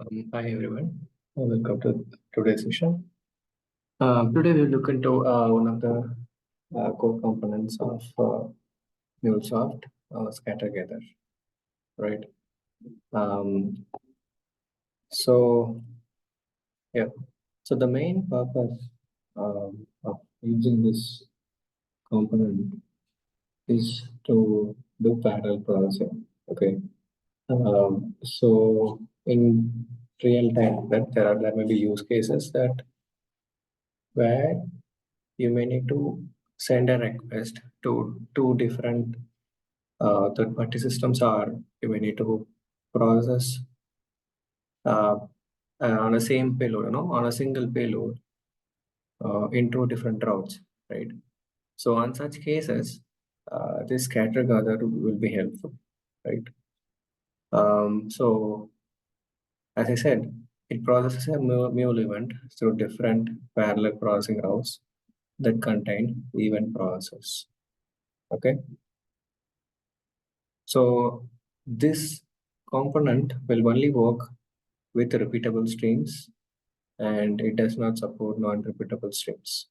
Hi everyone, welcome to today's session. Today we'll look into one of the core components of MuleSoft, scatter gather, right? Um, so yeah, so the main purpose of using this component is to do parallel processing. Okay, so in real time, there may be use cases that where you may need to send a request to two different third-party systems, or you may need to process uh, on a same payload, on a single payload in two different routes, right? So on such cases, this scatter gather will be helpful, right? So as I said, it processes a mule event through different parallel processing routes that contain event process. Okay. So this component will only work with repeatable streams, and it does not support non-repeatable streams.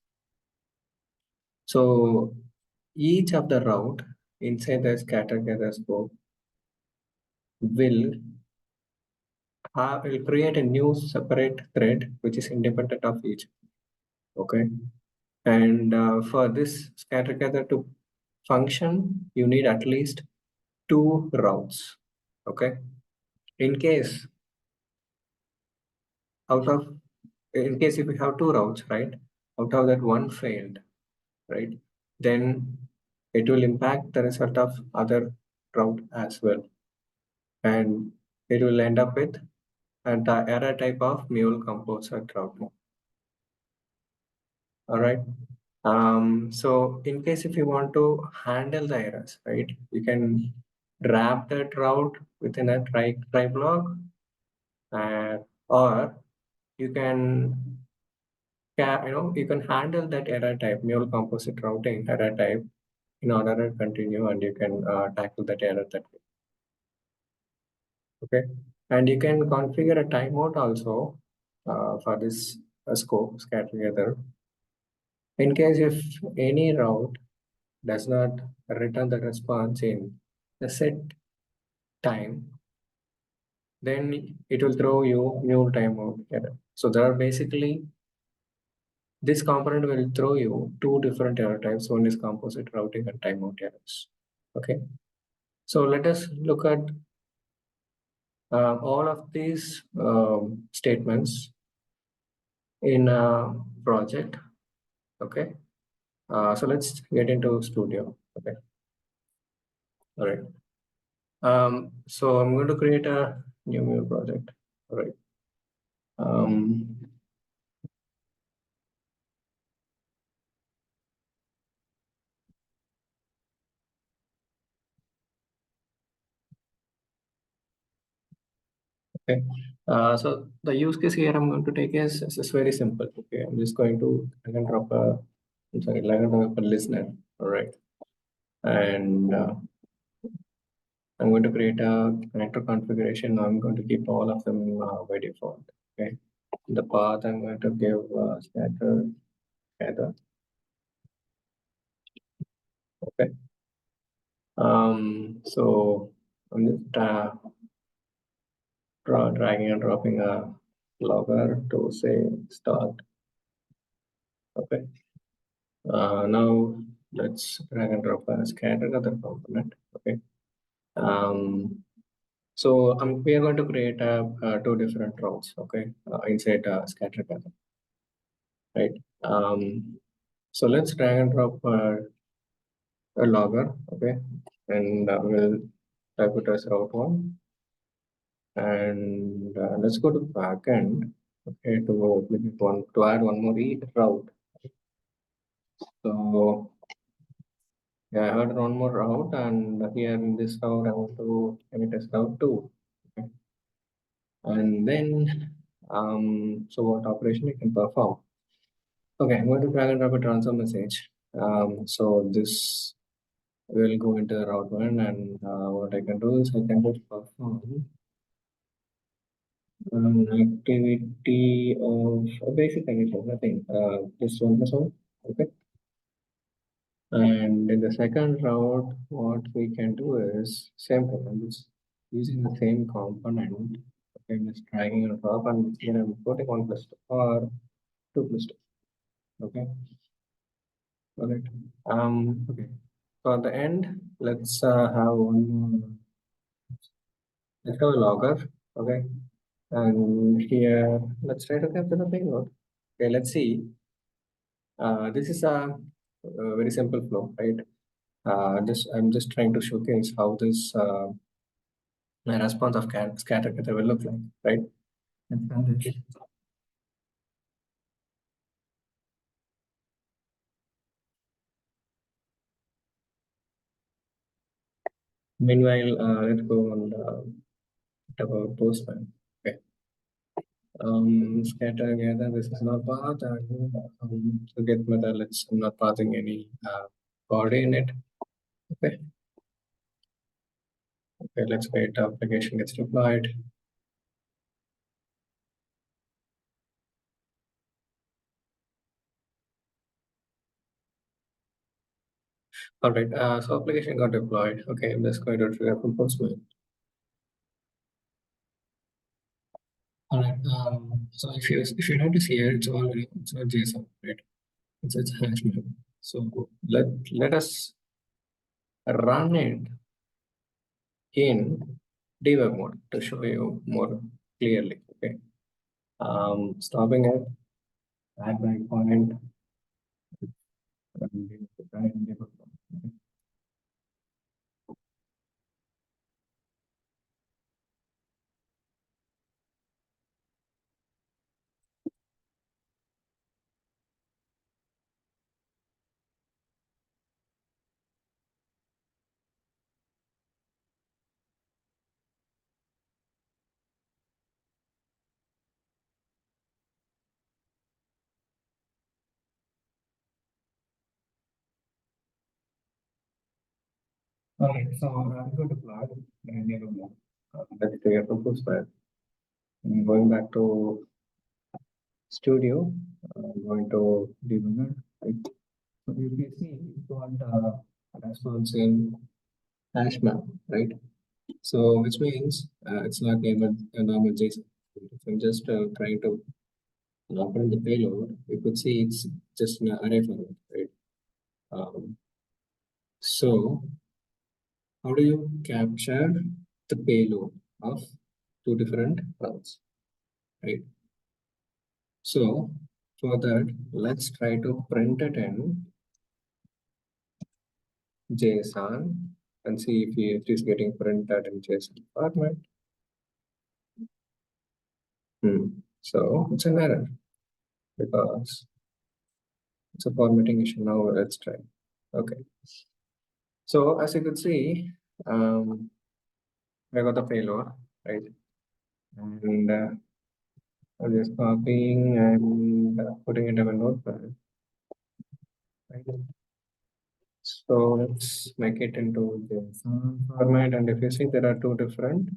So each of the route inside the scatter gather scope will will create a new separate thread which is independent of each. Okay. And for this scatter gather to function, you need at least two routes. Okay. In case out of in case if we have two routes, right, out of that one failed, right, then it will impact the result of other route as well, and it will end up with an error type of mule composite routing. All right. So in case if you want to handle the errors, right, you can wrap that route within a try block, or you can you can handle that error type, mule composite routing error type, in order to continue, and you can tackle that error that way. Okay, and you can configure a timeout also for this scope scatter together. In case if any route does not return the response in the set time, then it will throw you mule timeout error. So there are basically this component will throw you two different error types. One is composite routing and timeout errors. Okay, so let us look at all of these statements in a project. Okay, so let's get into Studio. Okay, all right. So I'm going to create a new project. All right. Um, okay. So the use case here I'm going to take is very simple. Okay, I'm just going to drag and drop a, I'm sorry, drag and drop a listener. All right, and I'm going to create a connector configuration. I'm going to keep all of them by default. Okay. The path I'm going to give scatter. Okay. So I'm just dragging and dropping a logger to say start. Okay. Now let's drag and drop a scatter other component. Okay. So we are going to create two different routes. Okay. Inside scatter gather. Right. So let's drag and drop a logger. Okay. And we'll type it as route one. And let's go to backend. Okay, to add one more route. So yeah, I had one more route, and here in this route, I want to emit as route two. Okay. And then, so what operation it can perform? Okay, I'm going to drag and drop a transfer message. So this will go into the route one, and what I can do is I can just perform Activity of basic condition, nothing. Just one plus one. Okay. And in the second route, what we can do is same thing. I'm just using the same component. Okay, I'm just dragging it on top and then I'm putting one plus two or two plus two. Okay. All right. Okay. So at the end, let's have one more. Let's have a logger. Okay. And here, let's try to capture the payload. Okay, let's see. This is a very simple flow, right? Just I'm just trying to showcase how this response of scatter data will look like, right? Let's run this. Meanwhile, let's go on about postman. Okay. Scatter gather. This is not path, and to get method, let's I'm not passing any coordinate. Okay. Okay. Let's wait. Application gets deployed. All right. So application got deployed. Okay. I'm just going to trigger from postman. All right. So if you notice here, it's not JSON, right? It's hash map. So let us run it in debug mode to show you more clearly. Okay. Stopping it, add breakpoint, run in debug mode. Okay. All right. So I'm going to plug in debug mode. Let's clear the push file. I'm going back to studio. I'm going to debugger. Right. So you can see it got response in hash map, right? So which means it's not a normal JSON. If I'm just trying to open the payload, you could see it's just an array format, right? Um, so how do you capture the payload of two different routes, right? So for that, let's try to print it in JSON and see if it is getting printed in JSON format. So it's an error because it's a formatting issue. Now let's try. Okay. So as you could see, I got the payload, right? And I'm just copying and putting it in a notepad. Right? So let's make it into JSON format. And if you see, there are two different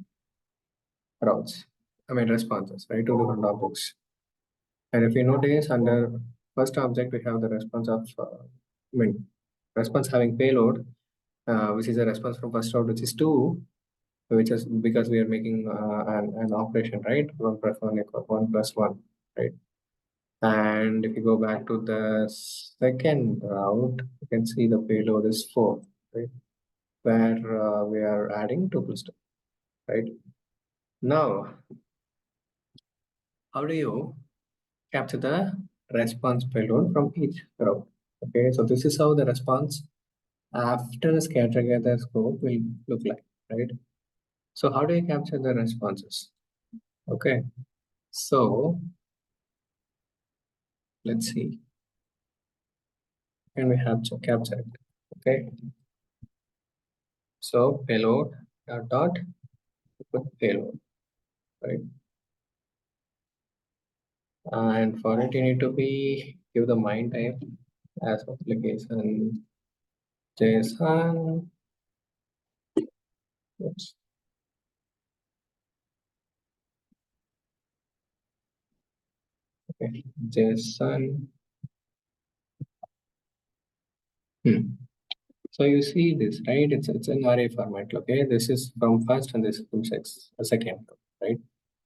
routes. I mean responses, right? Two different objects. And if you notice, under first object, we have the response of, I mean, response having payload, which is a response from first route, which is 2, which is because we are making an operation, right? 1 plus 1 equal 1 plus 1, right? And if you go back to the second route, you can see the payload is 4, right? Where we are adding 2 plus 2, right? Now, how do you capture the response payload from each route? Okay, so this is how the response after the scatter gather scope will look like, right? So how do you capture the responses? Okay, so let's see. And we have to capture it. Okay, so payload dot put payload, right? And for it, you need to be give the mine type as application JSON. Oops. Okay. JSON. Hmm. So you see this, right? It's an array format. Okay, this is from first and this is from second, right?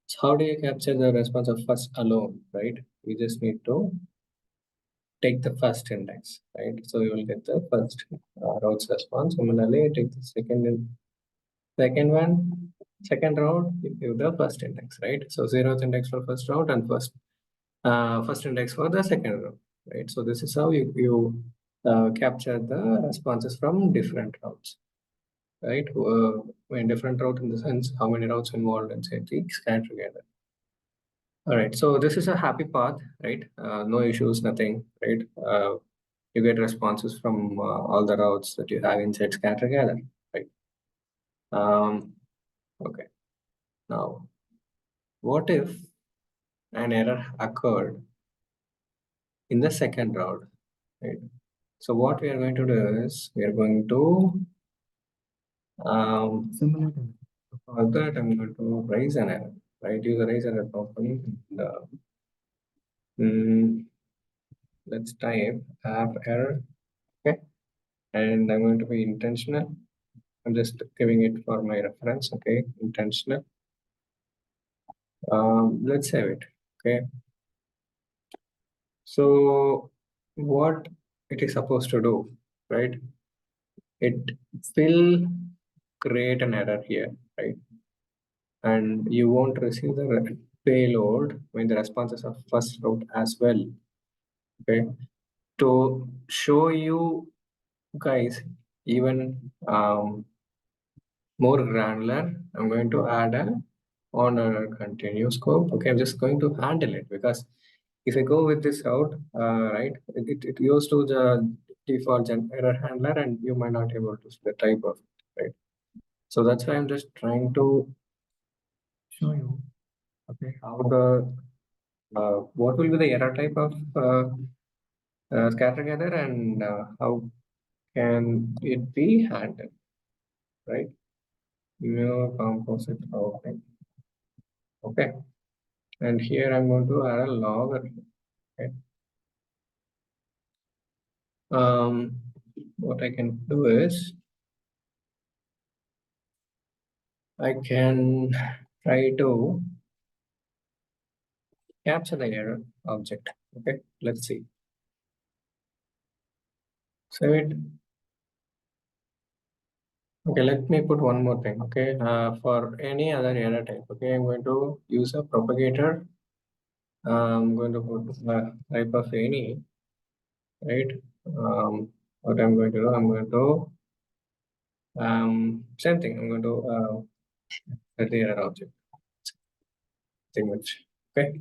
So how do you capture the response of first alone, right? You just need to take the first index, right? So you will get the first round's response. Similarly, take the second one, second round, you give the first index, right? So zeroth index for first round and first index for the second round, right? So this is how you capture the responses from different routes, right? In different route in the sense how many routes involved in say the scan together. All right, so this is a happy path, right? No issues, nothing, right? You get responses from all the routes that you have inside scan together, right? Um, okay, now what if an error occurred in the second route, right? So what we are going to do is we are going to similar to for that I'm going to raise an error, right? Use a raise error property. And, mm, let's type app error, okay? And I'm going to be intentional. I'm just giving it for my reference, okay? Intentional. Let's save it, okay? So what it is supposed to do, right? It will create an error here, right? And you won't receive the payload when the responses are first route as well, okay? To show you guys even more granular, I'm going to add a on a continuous scope. Okay, I'm just going to handle it because if I go with this route, right, it goes to the default error handler and you might not able to see the type of it, right? So that's why I'm just trying to show you, okay, how the what will be the error type of scatter gather and how can it be handled, right? Mirror composite routing. Okay, and here I'm going to add a logger. Okay. Um, what I can do is I can try to capture the error object. Okay, let's see. Save it. Okay, let me put one more thing. Okay, for any other error type. Okay, I'm going to use a propagator. I'm going to put type of any, right? What I'm going to do, I'm going to same thing. I'm going to set the error object. Thing which okay.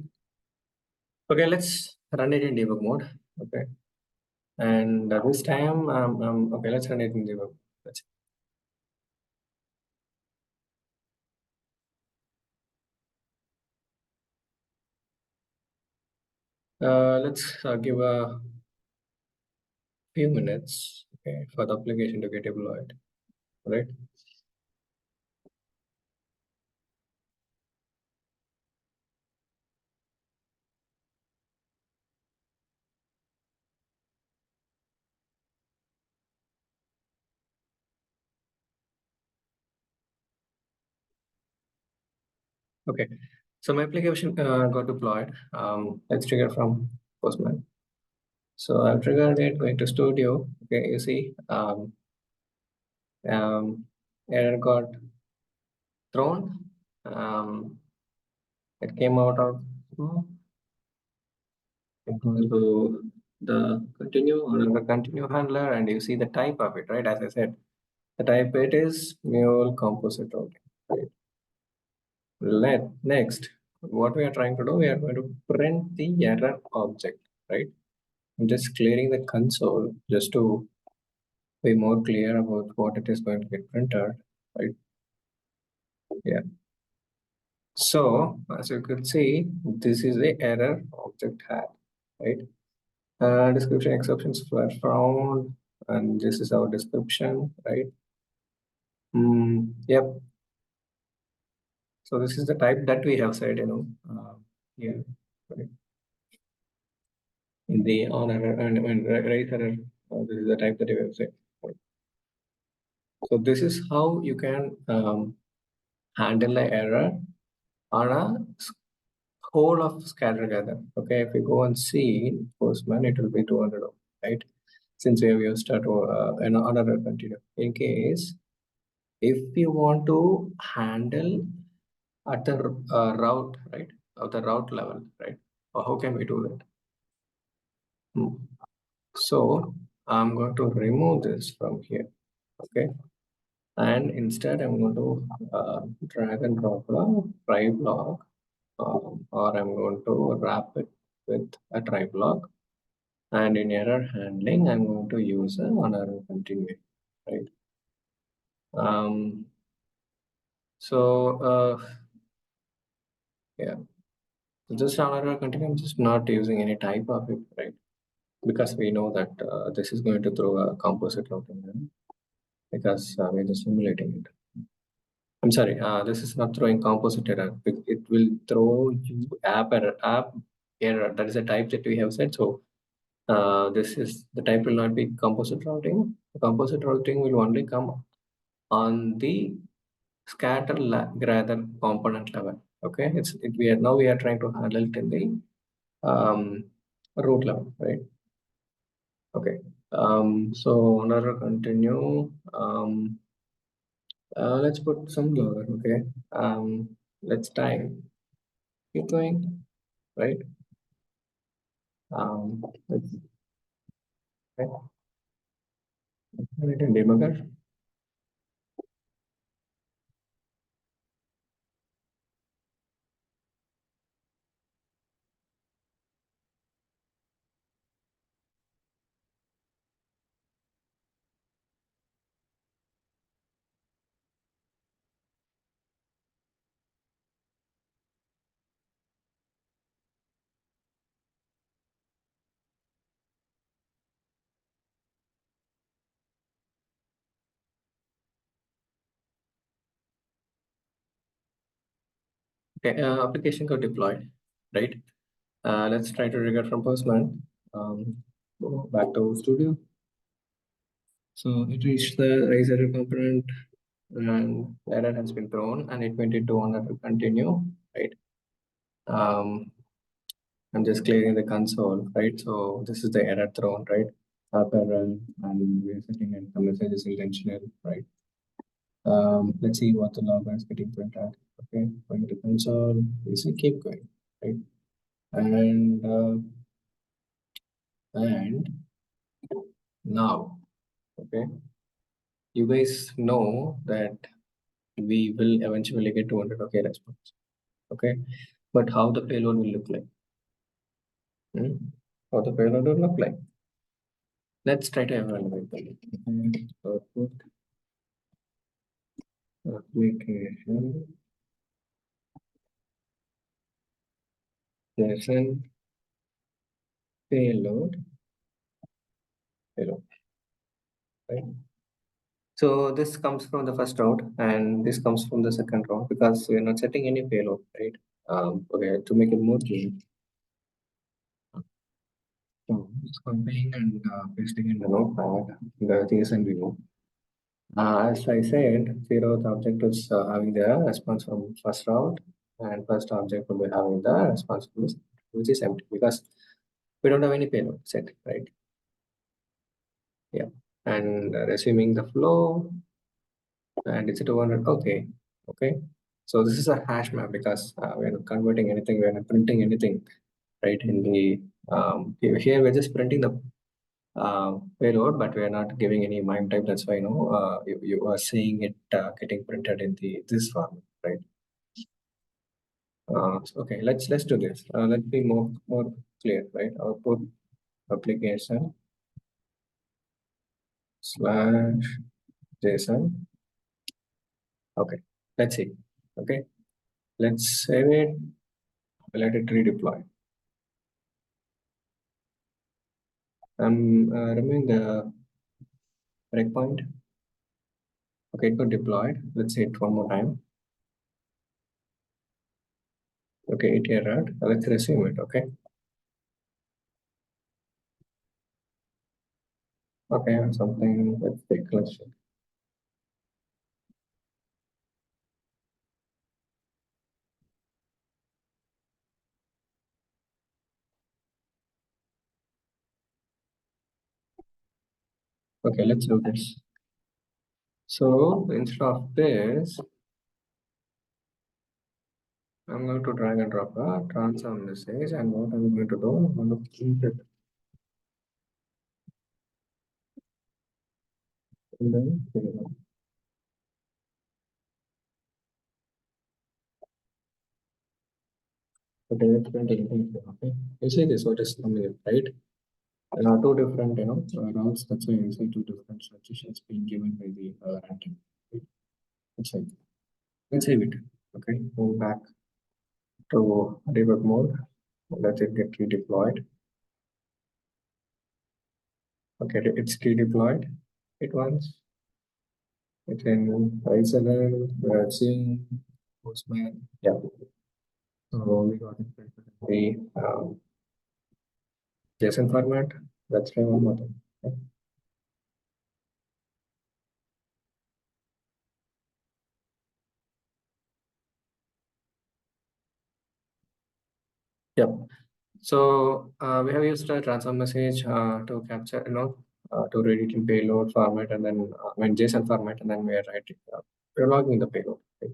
Okay, let's run it in debug mode. Okay, and this time, okay, let's run it in debug. Let's let's give a few minutes, okay, for the application to get deployed, right? Okay, so my application got deployed. Let's trigger from Postman. So I've triggered it, going to Studio. Okay, you see, um, error got thrown. It came out of equal to the continue handler, and you see the type of it, right? As I said, the type it is mule composite routing. Right? Next, what we are trying to do, we are going to print the error object, right? I'm just clearing the console just to be more clear about what it is going to get printed, right? Yeah. So as you could see, this is the error object hat, right? Description exceptions were found, and this is our description, right? Yep. So this is the type that we have said, here, right? the on error and raise error. This is the type that you have said. So this is how you can handle an error on a whole of scatter gather. Okay, if you go and see in Postman, it will be 200, right? Since we have used another continue. In case if you want to handle at the route, right, of the route level, right? How can we do that? So I'm going to remove this from here, okay? And instead I'm going to drag and drop a try block, or I'm going to wrap it with a try block. And in error handling, I'm going to use another continue, right? Um, so yeah, so just another continue. I'm just not using any type of it, right? Because we know that this is going to throw a composite routing in because we're just simulating it. I'm sorry, this is not throwing composite error. It will throw you app error. That is a type that we have said. So this is the type will not be composite routing. The composite routing will only come on the gather component level. Okay, we are trying to handle it in the root level, right? Okay. So another continue. Let's put some lower. Okay. Let's type. Keep going. Right. Let's okay. Put it in debugger. Okay. Application got deployed. Right. Let's try to trigger from Postman. Go back to Studio. So it reached the raise error component and error has been thrown and it went into another continue, right? I'm just clearing the console, right? So this is the error thrown, right? App error, and we're setting in the message is intentional, right? Let's see what the log is getting printed. Okay, going to console, we see keep going, right? And now, okay, you guys know that we will eventually get 200 okay response, okay? But how the payload will look like? How the payload will look like? Let's try to evaluate them. Output application JSON payload, right? So this comes from the first route and this comes from the second route because we're not setting any payload, right? Okay, to make it more clear. So it's compiling and pasting in the notepad, the JSON view. As I said, zeroth object is having the response from first route, and first object will be having the response from this, which is empty because we don't have any payload set, right? Yeah, and resuming the flow, and it's a 200. Okay, okay. So this is a hash map because we're not converting anything, we're not printing anything, right? In the here we're just printing the payload, but we're not giving any MIME type. That's why you are seeing it getting printed in the this form, right? Okay, let's do this. Let's be more clear, right? Output application slash JSON. Okay, let's see. Okay, let's save it. Let it redeploy. I'm removing the breakpoint. Okay, it got deployed. Let's see it one more time. Okay, it errored. Let's resume it. Okay. Okay, something with the cluster. Okay, let's do this. So instead of this, I'm going to drag and drop a transform message, and what I'm going to do, I'm going to keep it in the table. Okay, let's print anything here. Okay, you see this, what is coming in, right? There are two different, routes. That's why you see two different suggestions being given by the ranking. Right? Let's save. Let's save it. Okay, move back to debug mode. Let it get redeployed. Okay, it's redeployed. It once. It can Iceland, we are seeing Postman. Yeah. So we got it the JSON format. Let's try one more thing. Okay. Yep. So we have used a transform message to capture, to read it in payload format, and then when JSON format, and then we are writing, we're logging the payload. Okay.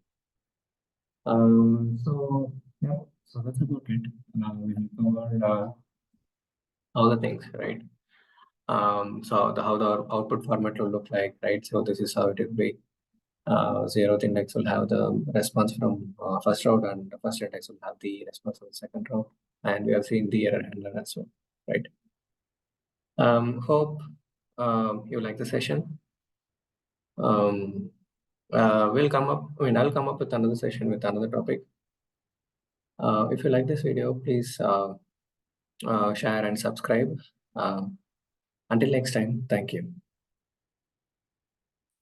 So yeah, so that's about it. We have covered all the things, right? So how the output format will look like, right? So this is how it will be. Zeroth index will have the response from first route, and the first index will have the response from the second route. And we have seen the error handler as well, right? Hope you like the session. We'll come up, I mean, I'll come up with another session with another topic. If you like this video, please share and subscribe. Until next time, thank you.